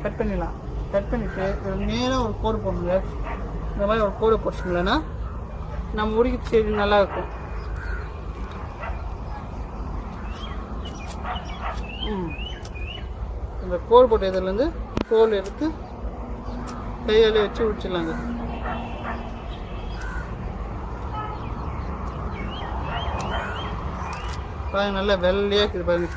Cut பண்ணிடலாம். Cut பண்ணிவிட்டு நேராக ஒரு கோடு போடணுங்க. இந்த மாதிரி ஒரு கோடு போட்டுங்களேன்னா நம்ம உரிக்கிற செய்தி நல்லாயிருக்கும். இந்த கோடு போட்ட இதுலேருந்து தோல் எடுத்து கையால் வச்சு உரிச்சிடலாங்க. பாருங்க நல்லா வெள்ளையாக இருக்குது பாருங்க.